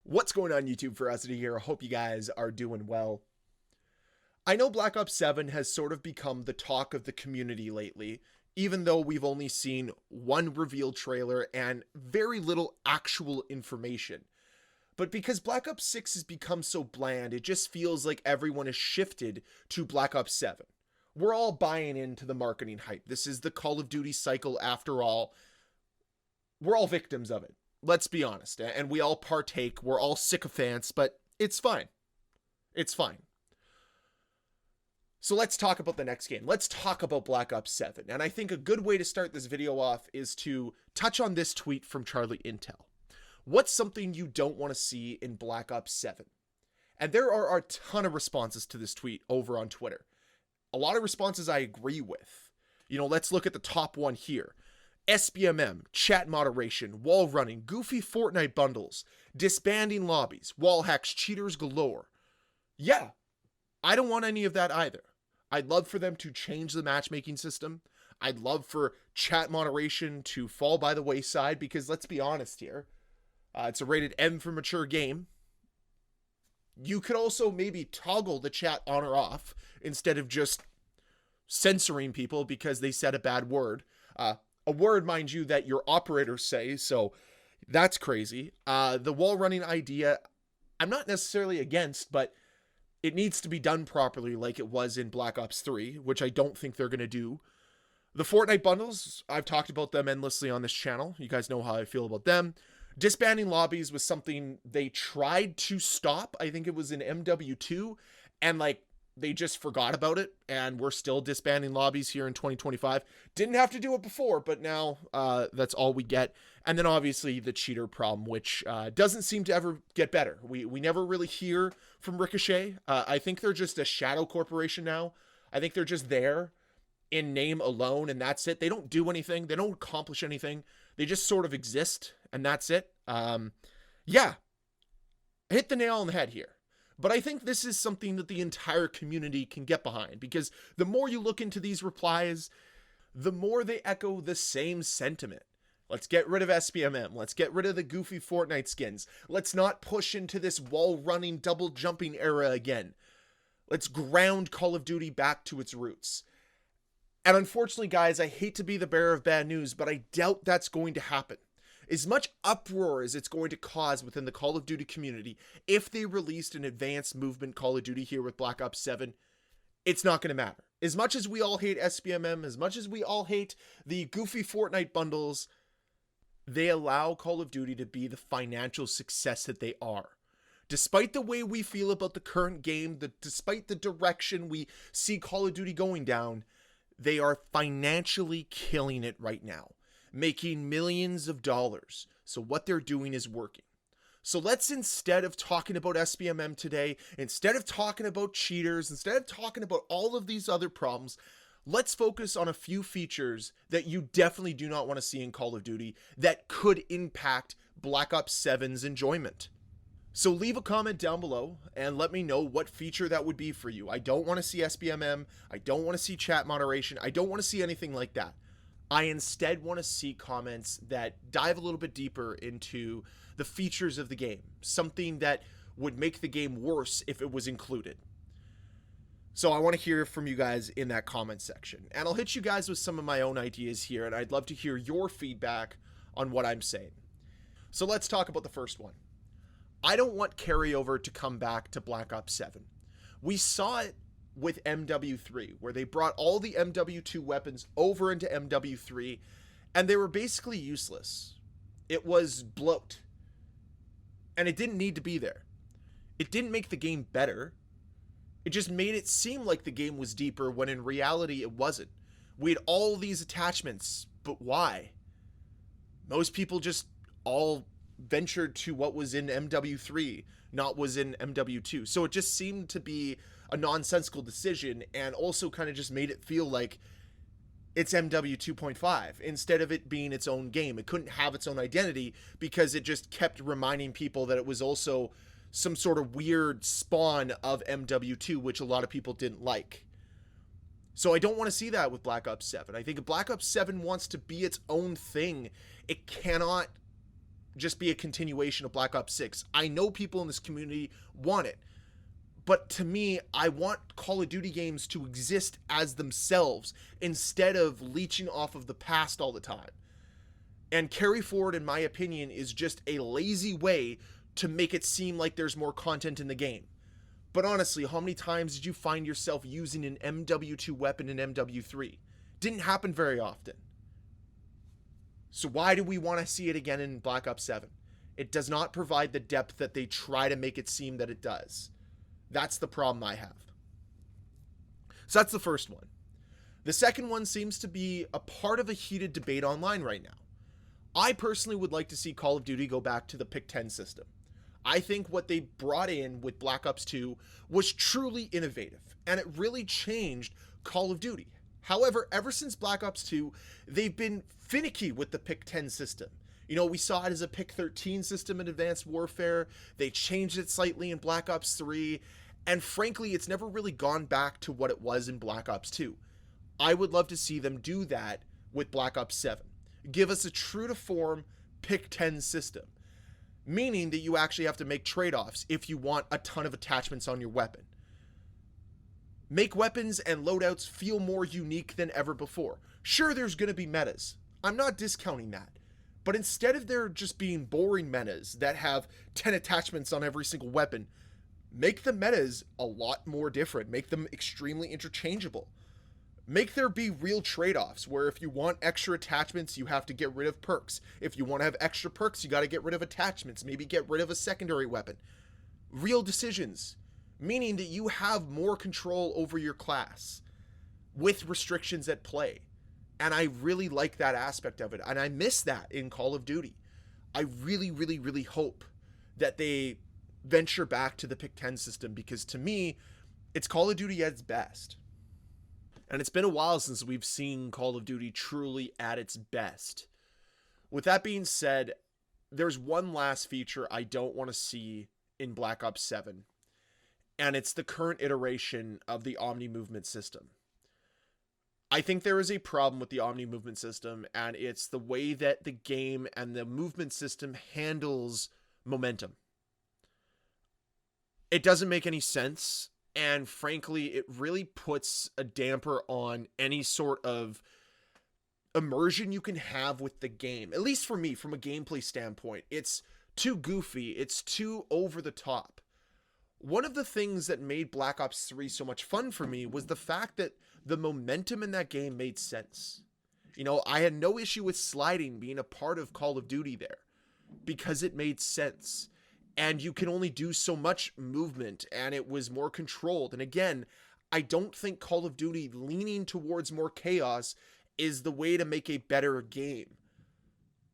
What's going on, YouTube? Ferocity here. I hope you guys are doing well. I know Black Ops 7 has sort of become the talk of the community lately, even though we've only seen one reveal trailer and very little actual information. But because Black Ops 6 has become so bland, it just feels like everyone has shifted to Black Ops 7. We're all buying into the marketing hype. This is the Call of Duty cycle after all. We're all victims of it. Let's be honest. And we all partake. We're all sycophants, but it's fine. It's fine. So let's talk about the next game. Let's talk about Black Ops 7. And I think a good way to start this video off is to touch on this tweet from Charlie Intel. What's something you don't want to see in Black Ops 7? And there are a ton of responses to this tweet over on Twitter. A lot of responses I agree with. Let's look at the top one here. SBMM, chat moderation, wall running, goofy Fortnite bundles, disbanding lobbies, wall hacks, cheaters galore. Yeah, I don't want any of that either. I'd love for them to change the matchmaking system. I'd love for chat moderation to fall by the wayside because let's be honest here. It's a rated M for mature game. You could also maybe toggle the chat on or off instead of just censoring people because they said a bad word. A word, mind you, that your operators say, so that's crazy. The wall running idea, I'm not necessarily against, but it needs to be done properly like it was in Black Ops 3, which I don't think they're going to do. The Fortnite bundles, I've talked about them endlessly on this channel. You guys know how I feel about them. Disbanding lobbies was something they tried to stop. I think it was in MW2, and they just forgot about it, and we're still disbanding lobbies here in 2025. Didn't have to do it before, but now that's all we get. And then obviously the cheater problem, which doesn't seem to ever get better. We never really hear from Ricochet. I think they're just a shadow corporation now. I think they're just there in name alone, and that's it. They don't do anything. They don't accomplish anything. They just sort of exist, and that's it. Yeah, hit the nail on the head here. But I think this is something that the entire community can get behind, because the more you look into these replies, the more they echo the same sentiment. Let's get rid of SBMM. Let's get rid of the goofy Fortnite skins. Let's not push into this wall running, double jumping era again. Let's ground Call of Duty back to its roots. And unfortunately, guys, I hate to be the bearer of bad news, but I doubt that's going to happen. As much uproar as it's going to cause within the Call of Duty community, if they released an advanced movement Call of Duty here with Black Ops 7, it's not going to matter. As much as we all hate SBMM, as much as we all hate the goofy Fortnite bundles, they allow Call of Duty to be the financial success that they are. Despite the way we feel about the current game, despite the direction we see Call of Duty going down, they are financially killing it right now, making millions of dollars. So what they're doing is working. So let's, instead of talking about SBMM today, instead of talking about cheaters, instead of talking about all of these other problems, let's focus on a few features that you definitely do not want to see in Call of Duty that could impact Black Ops 7's enjoyment. So leave a comment down below and let me know what feature that would be for you. I don't want to see SBMM. I don't want to see chat moderation. I don't want to see anything like that. I instead want to see comments that dive a little bit deeper into the features of the game, something that would make the game worse if it was included. So I want to hear from you guys in that comment section, and I'll hit you guys with some of my own ideas here, and I'd love to hear your feedback on what I'm saying. So let's talk about the first one. I don't want carryover to come back to Black Ops 7. We saw it with MW3, where they brought all the MW2 weapons over into MW3, and they were basically useless. It was bloat, and it didn't need to be there. It didn't make the game better. It just made it seem like the game was deeper when in reality it wasn't. We had all these attachments, but why? Most people just all ventured to what was in MW3, not was in MW2. So it just seemed to be a nonsensical decision, and also kind of just made it feel like it's MW 2.5 instead of it being its own game. It couldn't have its own identity because it just kept reminding people that it was also some sort of weird spawn of MW2, which a lot of people didn't like. So I don't want to see that with Black Ops 7. I think if Black Ops 7 wants to be its own thing, it cannot just be a continuation of Black Ops 6. I know people in this community want it, but to me, I want Call of Duty games to exist as themselves instead of leeching off of the past all the time. And Carry Forward, in my opinion, is just a lazy way to make it seem like there's more content in the game. But honestly, how many times did you find yourself using an MW2 weapon in MW3? Didn't happen very often. So why do we want to see it again in Black Ops 7? It does not provide the depth that they try to make it seem that it does. That's the problem I have. So that's the first one. The second one seems to be a part of a heated debate online right now. I personally would like to see Call of Duty go back to the Pick 10 system. I think what they brought in with Black Ops 2 was truly innovative, and it really changed Call of Duty. However, ever since Black Ops 2, they've been finicky with the Pick 10 system. You know, we saw it as a Pick 13 system in Advanced Warfare. They changed it slightly in Black Ops 3. And frankly, it's never really gone back to what it was in Black Ops 2. I would love to see them do that with Black Ops 7. Give us a true-to-form Pick 10 system. Meaning that you actually have to make trade-offs if you want a ton of attachments on your weapon. Make weapons and loadouts feel more unique than ever before. Sure, there's going to be metas. I'm not discounting that. But instead of there just being boring metas that have 10 attachments on every single weapon, make the metas a lot more different. Make them extremely interchangeable. Make there be real trade-offs where if you want extra attachments, you have to get rid of perks. If you want to have extra perks, you got to get rid of attachments. Maybe get rid of a secondary weapon. Real decisions. Meaning that you have more control over your class with restrictions at play. And I really like that aspect of it. And I miss that in Call of Duty. I really, really, really hope that they venture back to the Pick 10 system, because to me, it's Call of Duty at its best. And it's been a while since we've seen Call of Duty truly at its best. With that being said, there's one last feature I don't want to see in Black Ops 7. And it's the current iteration of the Omni movement system. I think there is a problem with the Omni movement system, and it's the way that the game and the movement system handles momentum. It doesn't make any sense. And frankly, it really puts a damper on any sort of immersion you can have with the game. At least for me, from a gameplay standpoint, it's too goofy. It's too over the top. One of the things that made Black Ops 3 so much fun for me was the fact that the momentum in that game made sense. You know, I had no issue with sliding being a part of Call of Duty there because it made sense. And you can only do so much movement, and it was more controlled. And again, I don't think Call of Duty leaning towards more chaos is the way to make a better game.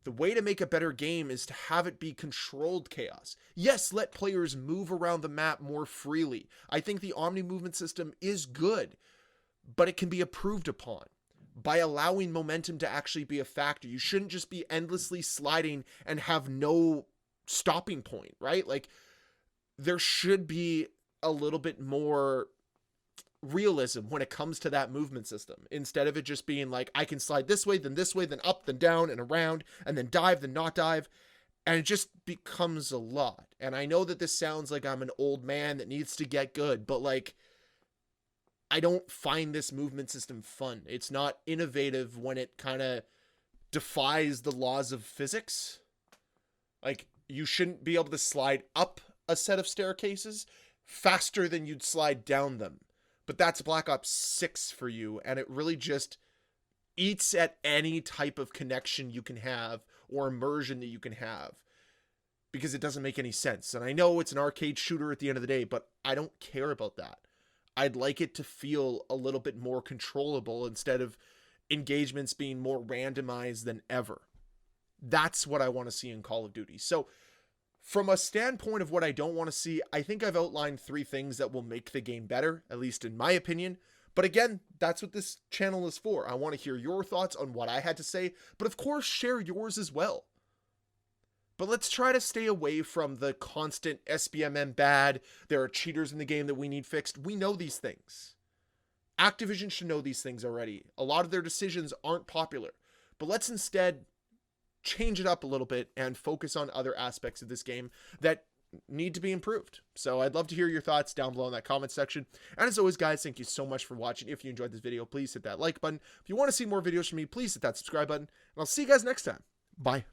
The way to make a better game is to have it be controlled chaos. Yes, let players move around the map more freely. I think the Omni movement system is good, but it can be improved upon by allowing momentum to actually be a factor. You shouldn't just be endlessly sliding and have no stopping point, right? Like, there should be a little bit more realism when it comes to that movement system, instead of it just being like, I can slide this way, then up, then down and around, and then dive, then not dive. And it just becomes a lot. And I know that this sounds like I'm an old man that needs to get good, but like, I don't find this movement system fun. It's not innovative when it kind of defies the laws of physics. Like, you shouldn't be able to slide up a set of staircases faster than you'd slide down them. But that's Black Ops 6 for you, and it really just eats at any type of connection you can have or immersion that you can have, because it doesn't make any sense. And I know it's an arcade shooter at the end of the day, but I don't care about that. I'd like it to feel a little bit more controllable instead of engagements being more randomized than ever. That's what I want to see in Call of Duty. So from a standpoint of what I don't want to see, I think I've outlined 3 things that will make the game better, at least in my opinion. But again, that's what this channel is for. I want to hear your thoughts on what I had to say, but of course, share yours as well. But let's try to stay away from the constant SBMM bad, there are cheaters in the game that we need fixed. We know these things. Activision should know these things already. A lot of their decisions aren't popular. But let's instead change it up a little bit and focus on other aspects of this game that need to be improved. So I'd love to hear your thoughts down below in that comment section. And as always, guys, thank you so much for watching. If you enjoyed this video, please hit that like button. If you want to see more videos from me, please hit that subscribe button. And I'll see you guys next time. Bye.